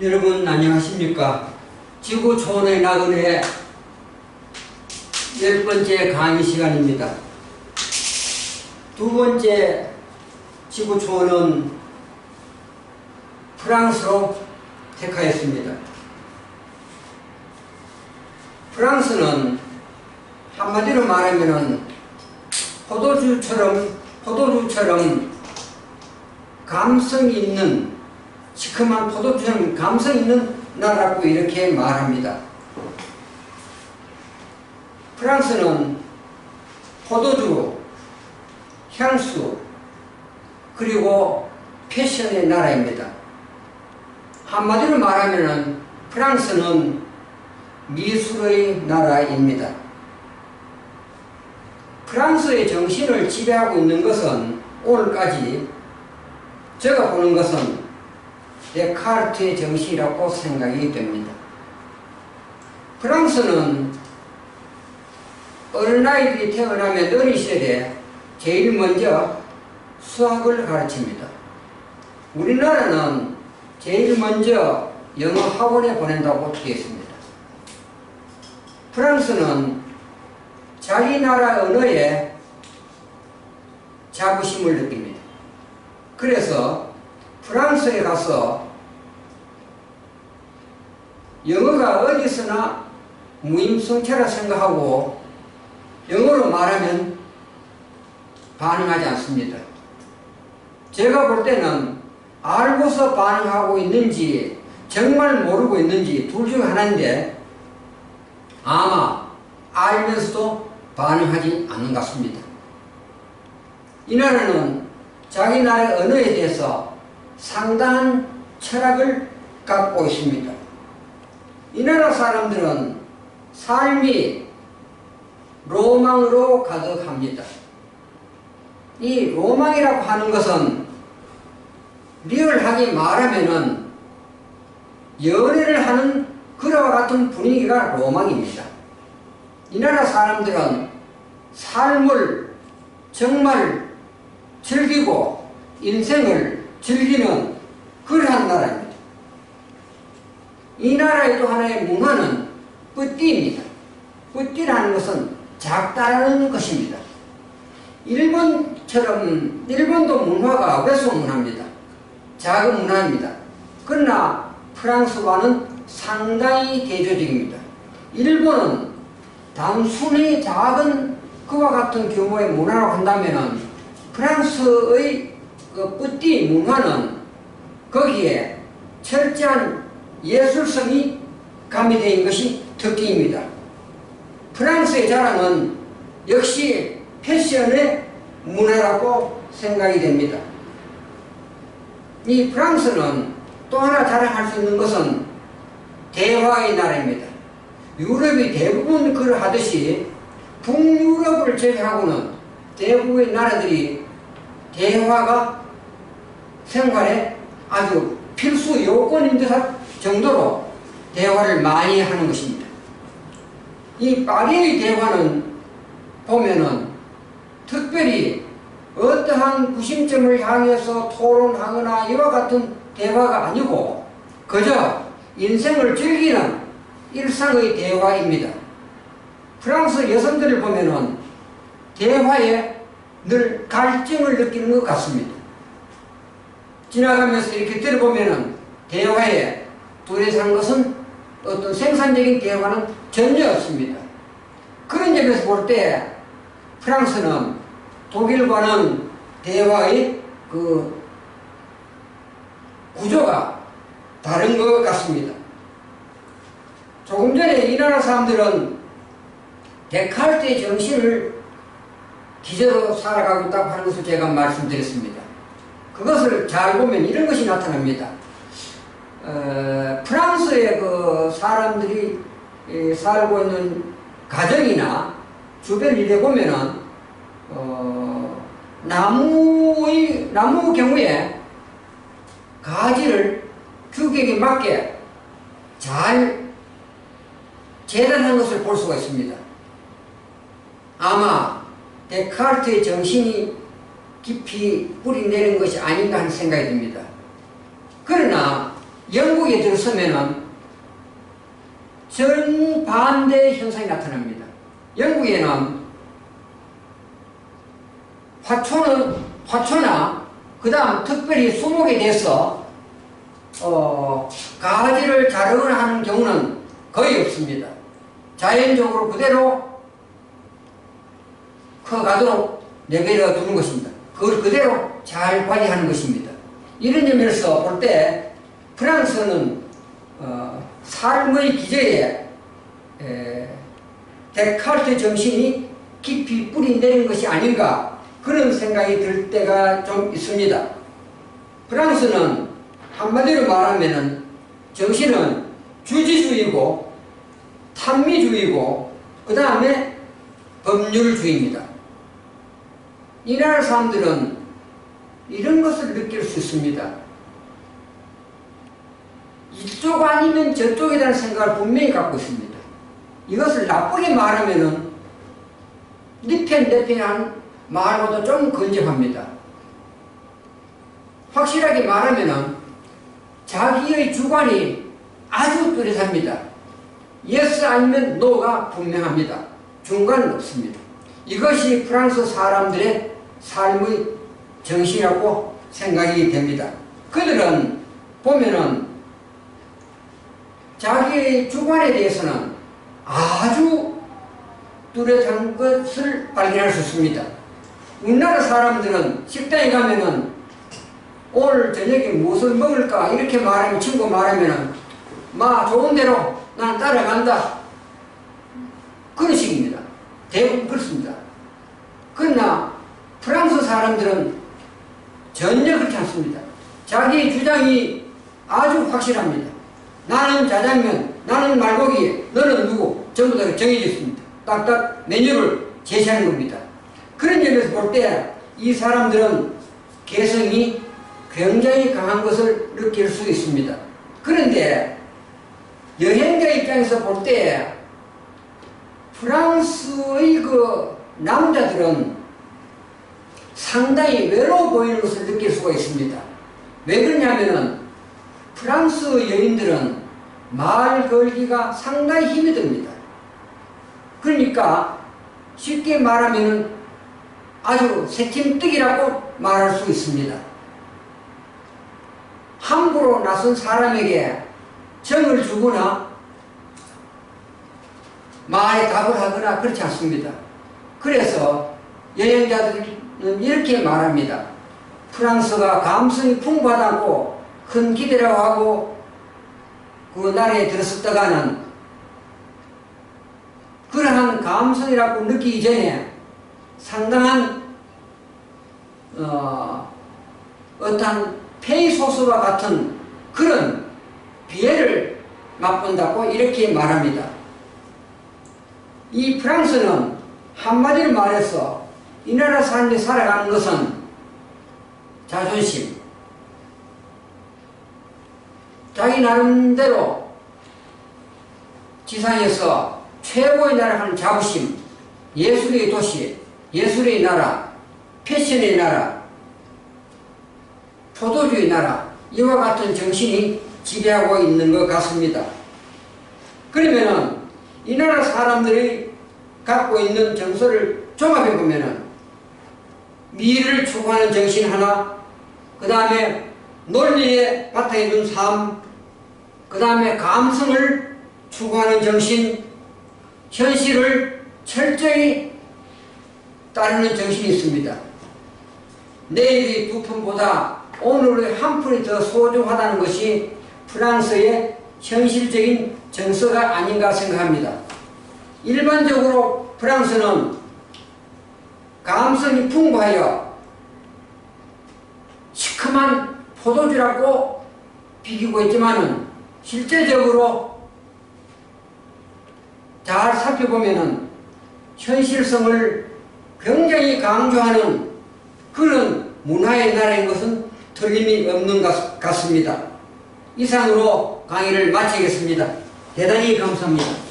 여러분 안녕하십니까? 지구촌의 나그네 10번째 강의 시간입니다. 두 번째 지구촌은 프랑스로 택하였습니다. 프랑스는 한마디로 말하면 포도주처럼 감성 있는, 시큼한 포도주처럼 감성 있는 나라라고 이렇게 말합니다. 프랑스는 포도주, 향수, 그리고 패션의 나라입니다. 한마디로 말하면 프랑스는 미술의 나라입니다. 프랑스의 정신을 지배하고 있는 것은 오늘까지 제가 보는 것은 데카르트의 정신이라고 생각이 됩니다. 프랑스는 어린아이들이 태어나면 어린 시절에 제일 먼저 수학을 가르칩니다. 우리나라는 제일 먼저 영어 학원에 보낸다고 되어 있습니다. 프랑스는 자기 나라 언어에 자부심을 느낍니다. 그래서 프랑스에 가서 영어가 어디서나 무임승차라 생각하고 영어로 말하면 반응하지 않습니다. 제가 볼 때는 알고서 반응하고 있는지 정말 모르고 있는지 둘 중 하나인데 아마 알면서도 반응하지 않는 것 같습니다. 이 나라는 자기 나라의 언어에 대해서 상당한 철학을 갖고 있습니다. 이 나라 사람들은 삶이 로망으로 가득합니다. 이 로망이라고 하는 것은 리얼하게 말하면은 연애를 하는 그와 같은 분위기가 로망입니다. 이 나라 사람들은 삶을 정말 즐기고 인생을 즐기는 그러한 나라입니다. 이 나라의 또 하나의 문화는 뿌띠입니다. 뿌띠라는 것은 작다라는 것입니다. 일본처럼 일본도 문화가 외소 문화입니다. 작은 문화입니다. 그러나 프랑스와는 상당히 대조적입니다. 일본은 단순히 작은 그와 같은 규모의 문화라고 한다면 프랑스의 그 뿌띠 문화는 거기에 철저한 예술성이 가미되어 있는 것이 특징입니다. 프랑스의 자랑은 역시 패션의 문화라고 생각이 됩니다. 이 프랑스는 또 하나 자랑할 수 있는 것은 대화의 나라입니다. 유럽이 대부분 그러하듯이 북유럽을 제외하고는 대부분의 나라들이 대화가 생활에 아주 필수 요건인 듯 정도로 대화를 많이 하는 것입니다. 이 파리의 대화는 보면은 특별히 어떠한 구심점을 향해서 토론하거나 이와 같은 대화가 아니고 그저 인생을 즐기는 일상의 대화입니다. 프랑스 여성들을 보면은 대화에 늘 갈증을 느끼는 것 같습니다. 지나가면서 이렇게 들어보면은 대화에 둘이 사는 것은 어떤 생산적인 대화는 전혀 없습니다. 그런 점에서 볼 때 프랑스는 독일과는 대화의 그 구조가 다른 것 같습니다. 조금 전에 이 나라 사람들은 데카르트의 정신을 기저로 살아가고 있다고 하는 것을 제가 말씀드렸습니다. 그것을 잘 보면 이런 것이 나타납니다. 프랑스의 그 사람들이 살고 있는 가정이나 주변 일에 보면은 나무 경우에 가지를 규격에 맞게 잘 재단한 것을 볼 수가 있습니다. 아마 데카르트의 정신이 깊이 뿌리내린 것이 아닌가 하는 생각이 듭니다. 그러나 영국에 들어서면은 정반대 현상이 나타납니다. 영국에는 화초나 그 다음 특별히 수목에 대해서 가지를 자르거나 하는 경우는 거의 없습니다. 자연적으로 그대로 커가도록 내버려 두는 것입니다. 그걸 그대로 잘 관리하는 것입니다. 이런 점에서 볼 때 프랑스는 삶의 기저에 데카르트 정신이 깊이 뿌리 내린 것이 아닌가 그런 생각이 들 때가 좀 있습니다. 프랑스는 한마디로 말하면 정신은 주지주의고 탄미주의고 그 다음에 법률주의입니다. 이 나라 사람들은 이런 것을 느낄 수 있습니다. 이쪽 아니면 저쪽이라는 생각을 분명히 갖고 있습니다. 이것을 나쁘게 말하면은 내 편 말보다 좀 건조합니다. 확실하게 말하면은 자기의 주관이 아주 뚜렷합니다. 예스 아니면 노가 분명합니다. 중간은 없습니다. 이것이 프랑스 사람들의 삶의 정신이라고 생각이 됩니다. 그들은 보면은 자기의 주관에 대해서는 아주 뚜렷한 것을 발견할 수 있습니다. 우리나라 사람들은 식당에 가면은 오늘 저녁에 무엇을 먹을까 이렇게 말하면 친구 말하면은 좋은 대로 나는 따라간다 그런 식입니다. 대부분 그렇습니다. 그러나 프랑스 사람들은 전혀 그렇지 않습니다. 자기의 주장이 아주 확실합니다. 나는 자장면, 나는 말고기, 너는 누구 전부 다 정해져 있습니다. 딱딱 메뉴를 제시하는 겁니다. 그런 점에서 볼 때 이 사람들은 개성이 굉장히 강한 것을 느낄 수 있습니다. 그런데 여행자 입장에서 볼 때 프랑스의 그 남자들은 상당히 외로워 보이는 것을 느낄 수가 있습니다. 왜 그러냐면은 프랑스 여인들은 말 걸기가 상당히 힘이 듭니다. 그러니까 쉽게 말하면은 아주 새침뜨기라고 말할 수 있습니다. 함부로 나선 사람에게 정을 주거나 말에 답을 하거나 그렇지 않습니다. 그래서 여행자들은 이렇게 말합니다. 프랑스가 감성이 풍부하다고 큰 기대라고 하고 그 나라에 들었었다가는 그러한 감성이라고 느끼기 전에 상당한 어떤 페이소스와 같은 그런 피해를 맛본다고 이렇게 말합니다. 이 프랑스는 한마디로 말해서 이 나라 사람들이 살아가는 것은 자존심, 자기 나름대로 지상에서 최고의 나라 하는 자부심, 예술의 도시, 예술의 나라, 패션의 나라, 포도주의 나라 이와 같은 정신이 지배하고 있는 것 같습니다. 그러면은 이 나라 사람들이 갖고 있는 정서를 종합해 보면은 미를 추구하는 정신 하나, 그 다음에 논리에 바탕에 둔 삶, 그 다음에 감성을 추구하는 정신, 현실을 철저히 따르는 정신이 있습니다. 내일이 두 푼보다 오늘의 한 푼이 더 소중하다는 것이 프랑스의 현실적인 정서가 아닌가 생각합니다. 일반적으로 프랑스는 감성이 풍부하여 시큼한 포도주라고 비기고 있지만은 실제적으로 잘 살펴보면은 현실성을 굉장히 강조하는 그런 문화의 나라인 것은 틀림이 없는 것 같습니다. 이상으로 강의를 마치겠습니다. 대단히 감사합니다.